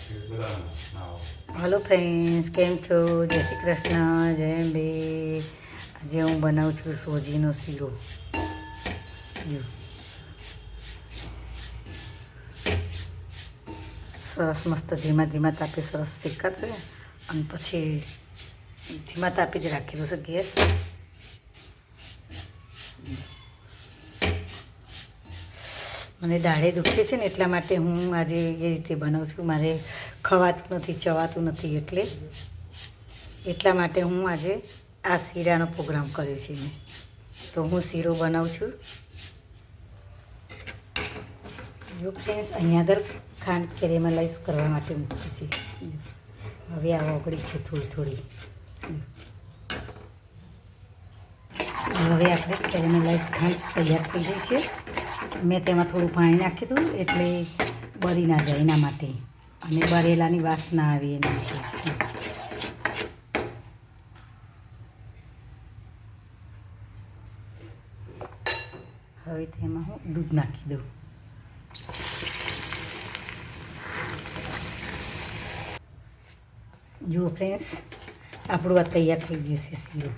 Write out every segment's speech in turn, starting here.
Hello friends, કેમ છો? જય શ્રી કૃષ્ણ, જય અંબે. આજે હું બનાવું છું સોજીનો શીરો. જો સરસ મસ્ત ધીમા ધીમા તાપે સરસ શેકાશે અને પછી ધીમા તાપે જ રાખેલું છે ગેસ. મને દાઢે દુખે છે ને એટલા માટે હું આજે એ રીતે બનાવું છું. મારે ખવાતું નથી, ચવાતું નથી, એટલા માટે હું આજે આ શીરાનો પ્રોગ્રામ કર્યો છે મેં. તો હું શીરો બનાવું છું. જો ફ્રેન્ડ્સ, અહીંયા આગળ ખાંડ કેરેમલાઈઝ કરવા માટે મૂકી છે. હવે આ ઓગળી છે થોડી થોડી. હવે આપણે કેરેમલાઈઝ ખાંડ તૈયાર થઈ ગઈ છે. મેં તેમાં થોડું પાણી નાખ્યું હતું એટલે બળી ના જાય એના માટે, અને બળેલાની વાસ ના આવે એના માટે. હવે તેમાં હું દૂધ નાખી દઉં. જુઓ ફ્રેન્ડ્સ, આપણું આ તૈયાર થઈ ગયું છે શીરો.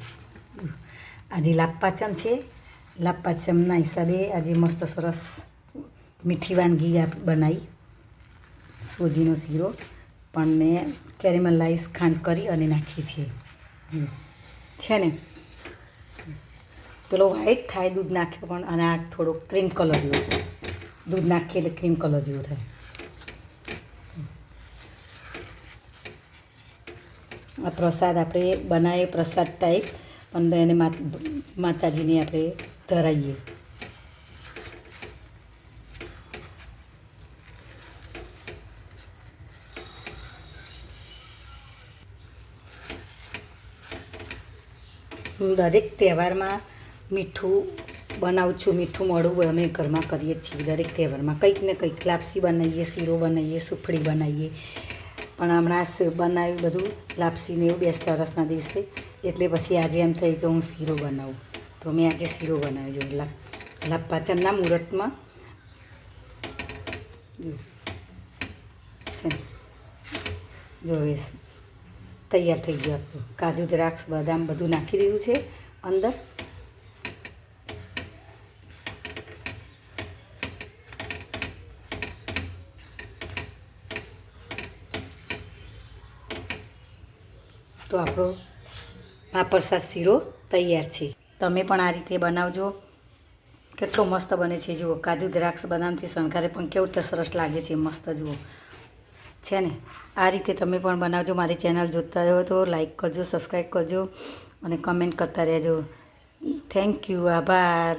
આજે લાપપાચમ છે. લાપપાચમના હિસાબે આજે મસ્ત સરસ મીઠી વાનગી બનાવી, સોજીનો શીરો. પણ મેં કેરેમલાઈઝ ખાંડ કરી અને નાખી છે ને. પેલો વ્હાઈટ થાય દૂધ નાખ્યો પણ, અને આ થોડો ક્રીમ કલર જેવો થાય. દૂધ નાખીએ એટલે ક્રીમ કલર જેવો થાય. આ પ્રસાદ આપણે બનાવીએ પ્રસાદ ટાઈપ, પણ એને માતાજીને આપણે ધરાવીએ. હું દરેક તહેવારમાં મીઠું બનાવું છું. મીઠું મોડું અમે ઘરમાં કરીએ જ છીએ દરેક તહેવારમાં. કંઈક ને કંઈક લાપસી બનાવીએ, શીરો બનાવીએ, સુખડી બનાવીએ. પણ હમણાં બનાવ્યું બધું લાપસીને એવું બેસતા વરસના દિવસે, એટલે પછી આજે એમ થયું કે હું શીરો બનાવું. તો મેં આજે શીરો બનાવ્યો. જો લાપપાચમના મુહૂર્તમાં છે. જો તૈયાર થઈ ગયું આપણું. કાજુ, દ્રાક્ષ, બદામ બધું નાખી દીધું છે અંદર. તો આપણો આ પ્રસાદ શીરો તૈયાર છે. તમે પણ આ રીતે બનાવજો. કેટલો મસ્ત બને છે. જુઓ, કાજુ, દ્રાક્ષ, બદામથી શણગારે પણ કેવું તો સરસ લાગે છે. મસ્ત જુઓ છે ને. આ રીતે તમે પણ બનાવજો. મારી ચેનલ જોતા હોય તો લાઈક કરજો, સબસ્ક્રાઈબ કરજો અને કમેન્ટ કરતા રહેજો. Thank you. આભાર.